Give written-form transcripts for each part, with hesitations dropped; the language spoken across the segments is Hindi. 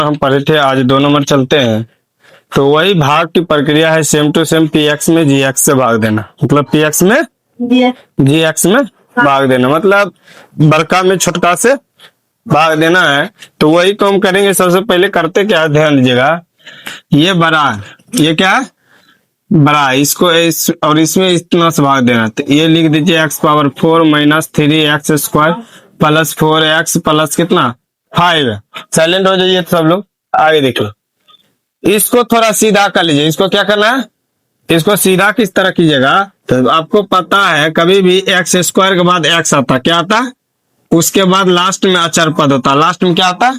हम पढ़े थे, आज 2 नंबर चलते हैं। तो वही भाग की प्रक्रिया है, same to same p x में जी एक्स से भाग देना, मतलब पी एक्स में जी एक्स में भाग देना, मतलब बड़का में छोटका से भाग देना है। तो वही को हम करेंगे। सबसे पहले करते क्या है, ध्यान दीजिएगा। ये बड़ा है, ये क्या है, बड़ा है, इसको और इसमें इतना से भाग देना। तो ये लिख दीजिए x power 4 minus 3x² plus 4x plus कितना 5। साइलेंट हो जाइए सब लोग, आगे देखिए। इसको थोड़ा सीधा कर लीजिए। इसको क्या करना है, इसको सीधा किस तरह कीजिएगा। तो आपको पता है कभी भी x² के बाद x आता, क्या आता, उसके बाद लास्ट में अचर पद होता। लास्ट में क्या आता,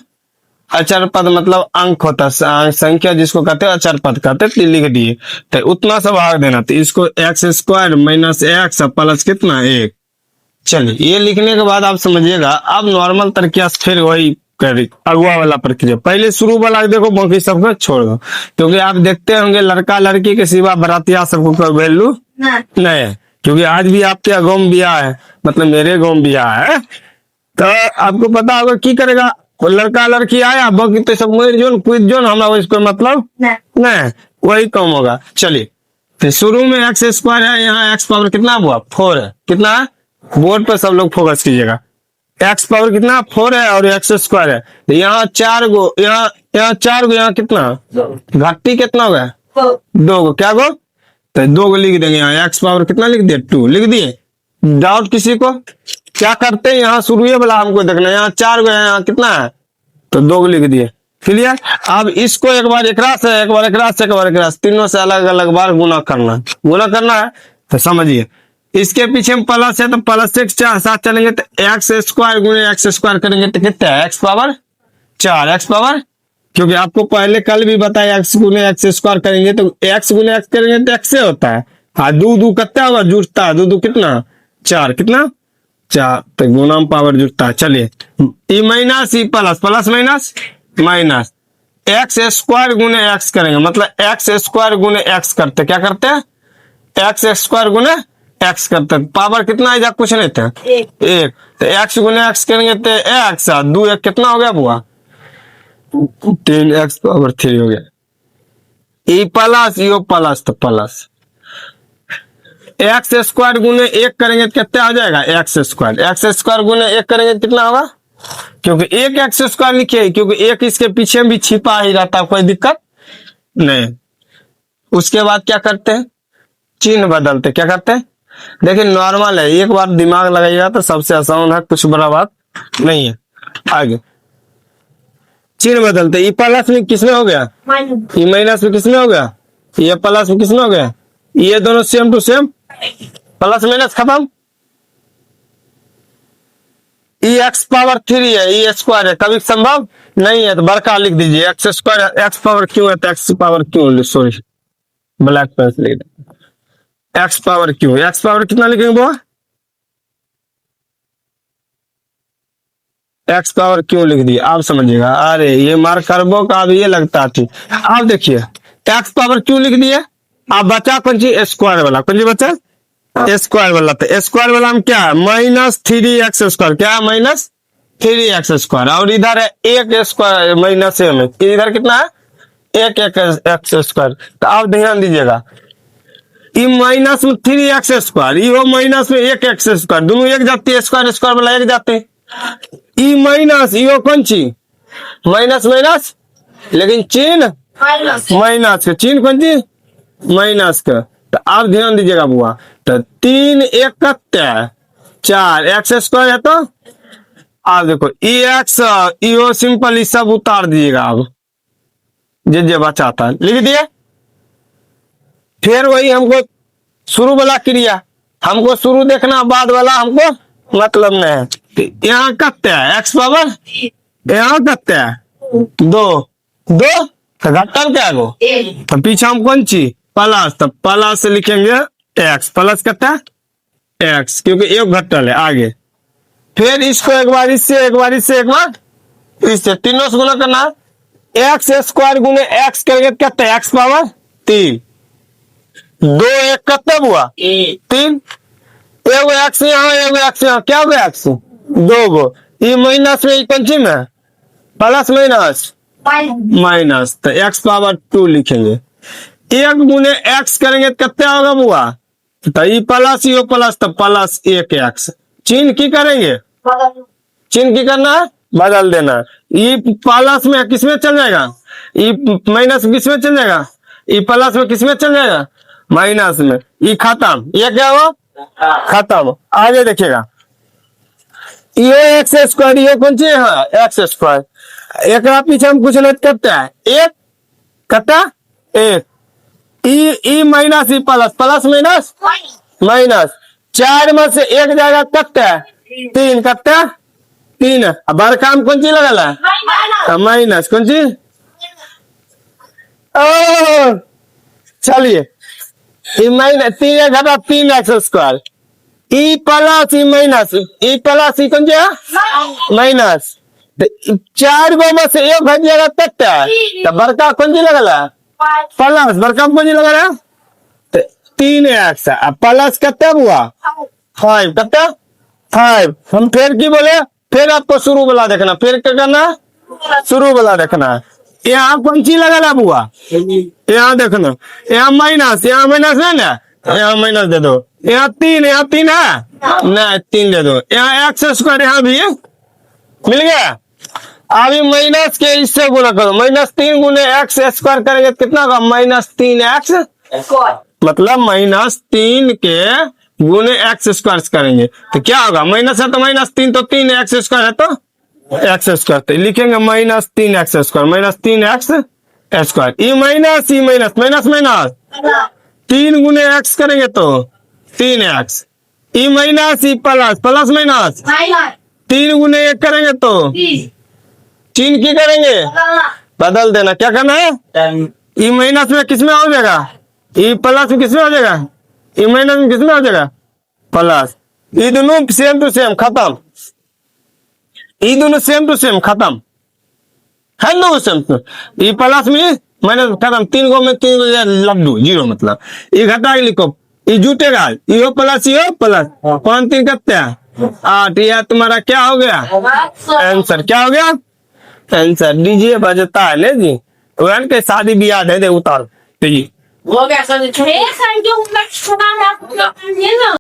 अचर पद, मतलब अंक होता, संख्या जिसको कहते हैं अचर पद कहते हैं। लिख दिए, तो उतना सा भाग देना। तो इसको x² माइनस x प्लस कितना 1। चलिए, ये लिखने के बाद आप समझिएगा। अब नॉर्मल तरीके से फिर वही करें, अगुआ वाला प्रक्रिया। पहले शुरू वाला देखो, बाकी सबको छोड़ दो, क्योंकि आप देखते होंगे लड़का लड़की के सिवा बरातिया सबको कोई वैल्यू नहीं है। क्योंकि आज भी आपके गाँव में ब्याह है, मतलब मेरे गाँव में ब्याह है, तो आपको पता होगा की करेगा। वो लड़का लड़की आया, बाकी तो सब मेर जोन क्विज जोन, हमारा इसको मतलब नहीं, वही कम होगा। चलिए, तो शुरू में x² है, यहाँ x पावर कितना हुआ 4 है। कितना है, बोर्ड पर सब लोग फोकस कीजिएगा। x पावर कितना 4 है और x² है। तो यहाँ 4 गो, यहाँ 4 गो, यहाँ कितना घट्टी कितना हो गया 2 गो, क्या गो, तो 2 गो लिख देंगे। यहाँ x पावर कितना लिख दिए 2 लिख दिए। डाउट किसी को, क्या करते हैं, यहाँ शुरू वाला हमको देखना। यहाँ 4 गो है, यहाँ कितना है, तो 2 गो लिख दिए। क्लियर। अब इसको एक बार एकरा से, एक बार एकरा से, एक बार एकरा से, तीनों से अलग अलग बार गुना करना है। तो समझिए, इसके पीछे में प्लस है, तो प्लस से साथ चलेंगे, तो x² गुणे x² करेंगे तो कितना है, x पावर 4 x पावर, क्योंकि आपको पहले कल भी बताया x गुणे x² करेंगे तो x गुणे x करेंगे तो x से होता है। हाँ, 2 कितना होगा, जुड़ता है, 2 कितना 4, कितना 4, तो गुना पावर जुड़ता है। चलिए, ई माइनस ई plus, plus minus minus, x² गुणे x करेंगे, मतलब x² गुणे x करते, क्या करते हैं, x² गुणे x करते, पावर कितना है, कुछ नहीं था 1। तो x गुणे x करेंगे तो x, 2 1 कितना हो गया बुआ, 3x पावर 3 हो गया। ई प्लस यो प्लस, तो प्लस x² गुणे 1 करेंगे तो कितना हो जाएगा, x² गुणे 1 करेंगे तो कितना होगा, क्योंकि एक x² लिखिए, क्योंकि एक इसके पीछे भी छिपा ही रहता, कोई दिक्कत नहीं। उसके बाद क्या करते हैं, चिन्ह बदलते, क्या करते हैं, देखिए नॉर्मल है, एक बार दिमाग लगाइएगा तो सबसे आसान है, कुछ बड़ा बात नहीं है। आगे चिन्ह बदलते, ई प्लस में किसमें हो गया, ई माइनस में किसमें हो गया, ये प्लस में किसमें हो गया, ये दोनों same to same, plus minus खत्म। ई x पावर 3 है, ई स्क्वायर है, कभी संभव नहीं है, तो बड़का लिख दीजिए x²। x पावर क्यों है, तो x पावर क्यों, सॉरी ब्लैक पेन लिख दे, x पावर क्यों, x पावर कितना लिखेंगे वो, x पावर क्यों लिख दिया, आप समझिएगा। अरे ये मार्करबो का भी ये लगता थी। आप देखिए x पावर क्यों लिख दिए, आप बचा कौन सी, स्क्वायर वाला, कौन सी बचा स्क्वायर वाला। तो स्क्वायर वाला हम क्या है, -3x², क्या है -3x², और इधर है 1 स्क्वायर माइनस में, इधर कितना है 1 x²। तो आप ध्यान दीजिएगा, ई माइनस में 3x², ये माइनस में 1 x², दोनों एक जाते हैं, स्क्वायर स्क्वायर वाला एक जाते हैं। ई माइनस यो कौन सी माइनस माइनस, लेकिन चिन्ह माइनस का, चिन्ह कौन सी माइनस का। तो आप ध्यान दीजिएगा बुआ, तो 3 1 कत्ते 4 x² है, तो आप देखो x यो सिंपल, ये सब उतार दीजिएगा। अब जे बचाता लिख दिए। फिर वही हमको शुरू वाला क्रिया, हमको शुरू देखना, बाद वाला हमको मतलब नहीं है। तो यहाँ कत्ते है x पावर, यहाँ कत्ते है 2 2, तो घटल क्या गो, तो पीछे हम कौन ची प्लस, तो प्लस से लिखेंगे x, प्लस कितना x, क्योंकि एक घटल है। आगे फिर इसको एक बार इससे, एक बार इससे, एक बार इससे, तीनों से गुना करना, x² गुणे x करेंगे कितना, x पावर 3, 2 1 कितना हुआ 3, एगो x यहाँ, एगो x यहाँ, क्या हो गया x 2 गो, ये माइनस में कौन सी में प्लस माइनस माइनस, तो एक्स पावर 2 लिखेंगे। 1 गुने एक्स करेंगे तो कितना होगा बुआ? तो ई प्लस यो प्लस, तो प्लस 1 एक्स। चिन्ह की करेंगे? चिन्ह की करना है? बदल देना। ई प्लस में किसमें चल जाएगा? ई माइनस किसमें चल जाएगा? ई प्लस में किसमें चल जाएगा? माइनस में। ई खत्म, ये क्या हुआ? खत्म। आगे देखिएगा, ये एक्स स्क्वायर, ये कौन सी है? X square. एक पीछे हम कुछ नहीं करते हैं, एक कटा एक, ई माइनस ई प्लस, प्लस माइनस माइनस, 4 में से एक जाएगा कट्टा 3, कट्टा 3। अब बार काम कौन सी लगा? माइनस कौन सी? ओ चलिए, ई माइनस 3 घटा 3 एक्स स्क्वायर, ई प्लस ई माइनस, ई प्लस ई कौन सी? माइनस। 4 गो में से एक घट जाएगा कट्टा, तो बड़का कौन सी लगा? प्लस। बड़का कौन सी लगा? 3 एक्स। अब प्लस कितना हुआ? 5। कितना? 5। हम फिर की बोले? फिर आपको शुरू वाला देखना, फिर क्या करना? शुरू वाला देखना। यहाँ कौन सी लगा हुआ? यहाँ देखना, यहाँ माइनस, यहाँ माइनस है ना, यहाँ माइनस दे दो। यहाँ 3, यहाँ 3 है ना, 3 दे दो। यहाँ एक्स स्क्वायर यहाँ भी मिल गया। अभी माइनस के इससे गुना करो, -3 गुने एक्स स्क्वायर करेंगे तो कितना होगा? -3 एक्स, मतलब -3 के गुने एक्स स्क्वायर करेंगे तो क्या होगा? माइनस है तो -3, तो 3 एक्स स्क्वायर है तो एक्स स्क्वायर, तो लिखेंगे -3 x square, -3 x square. E minus minus minus, 3 गुने एक्स करेंगे तो 3 एक्स, ई माइनस ई प्लस, प्लस माइनस 3 गुने 1 करेंगे तो चिन्ह की करेंगे? बदल देना। क्या करना है? ई माइनस में किसमें हो जाएगा? ई प्लस में किसमें हो जाएगा? ई माइनस में किसमें हो जाएगा? प्लस। ये दोनों सेम टू सेम खत्म, ये दोनों सेम टू सेम खत्म है ना, सेम टू। ये प्लस में माइनस खत्म, 3 गो में 3 लड्डू, 0 मतलब। ये घटा के लिखो, ये जुटेगा, यो प्लस 5 3 करते हैं 8। यह तुम्हारा क्या हो गया? आंसर क्या हो गया? आंसर। डीजे बजता है ले जी, वह के शादी ब्याह दे उतार जी। वो कैसा